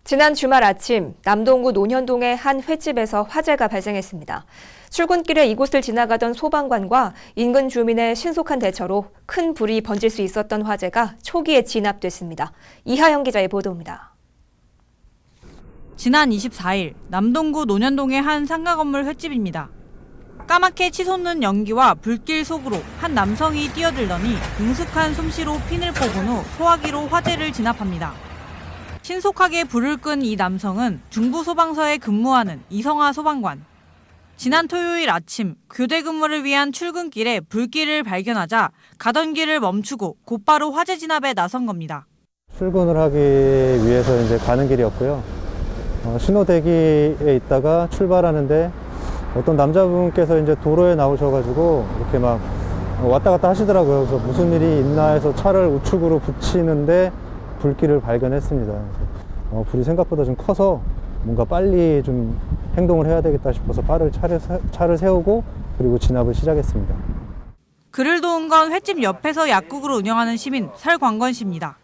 지난 주말 아침 남동구 논현동의 한 횟집에서 화재가 발생했습니다. 출근길에 이곳을 지나가던 소방관과 인근 주민의 신속한 대처로 큰 불이 번질 수 있었던 화재가 초기에 진압됐습니다. 이하영 기자의 보도입니다. 지난 24일 남동구 논현동의 한 상가 건물 횟집입니다. 까맣게 치솟는 연기와 불길 속으로 한 남성이 뛰어들더니 능숙한 솜씨로 핀을 뽑은 후 소화기로 화재를 진압합니다. 신속하게 불을 끈 이 남성은 중부소방서에 근무하는 이성아 소방관. 지난 토요일 아침 교대 근무를 위한 출근길에 불길을 발견하자 가던 길을 멈추고 곧바로 화재 진압에 나선 겁니다. 출근을 하기 위해서 이제 가는 길이었고요. 신호 대기에 있다가 출발하는데 어떤 남자분께서 이제 도로에 나오셔가지고 이렇게 막 왔다 갔다 하시더라고요. 그래서 무슨 일이 있나 해서 차를 우측으로 붙이는데 불길을 발견했습니다. 불이 생각보다 좀 커서 뭔가 빨리 좀 행동을 해야 되겠다 싶어서 빠르게 차를 세우고 그리고 진압을 시작했습니다. 그를 도운 건 횟집 옆에서 약국을 운영하는 시민 설광건 씨입니다.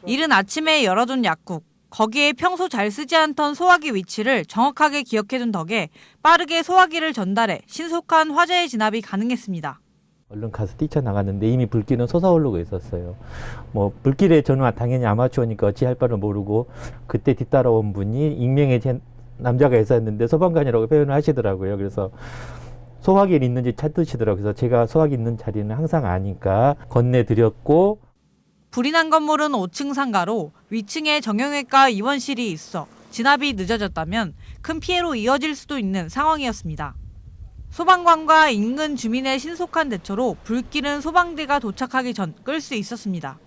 이른 아침에 열어둔 약국. 거기에 평소 잘 쓰지 않던 소화기 위치를 정확하게 기억해둔 덕에 빠르게 소화기를 전달해 신속한 화재의 진압이 가능했습니다. 얼른 가서 뛰쳐나갔는데 이미 불길은 솟아오르고 있었어요. 불길에 저는 당연히 아마추어니까 어찌할 바를 모르고 그때 뒤따라온 분이 익명의 남자가 있었는데 소방관이라고 표현을 하시더라고요. 그래서 소화기를 있는지 찾으시더라고요. 그래서 제가 소화기 있는 자리는 항상 아니까 건네드렸고, 불이 난 건물은 5층 상가로 위층에 정형외과 입원실이 있어 진압이 늦어졌다면 큰 피해로 이어질 수도 있는 상황이었습니다. 소방관과 인근 주민의 신속한 대처로 불길은 소방대가 도착하기 전 끌 수 있었습니다.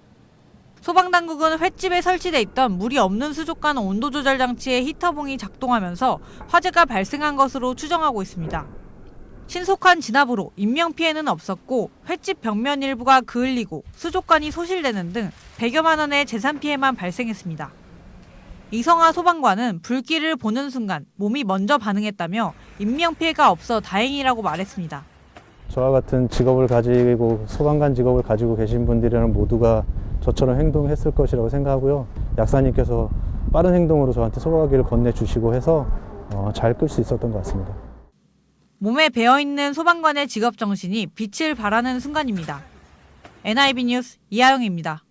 소방당국은 횟집에 설치돼 있던 물이 없는 수족관 온도 조절 장치의 히터봉이 작동하면서 화재가 발생한 것으로 추정하고 있습니다. 신속한 진압으로 인명피해는 없었고 횟집 벽면 일부가 그을리고 수족관이 소실되는 등 100여만 원의 재산 피해만 발생했습니다. 이성아 소방관은 불길을 보는 순간 몸이 먼저 반응했다며 인명피해가 없어 다행이라고 말했습니다. 저와 같은 직업을 가지고 소방관 직업을 가지고 계신 분들이라면 모두가 저처럼 행동했을 것이라고 생각하고요. 약사님께서 빠른 행동으로 저한테 소화기를 건네주시고 해서 잘 끌 수 있었던 것 같습니다. 몸에 배어있는 소방관의 직업 정신이 빛을 발하는 순간입니다. NIB 뉴스 이하영입니다.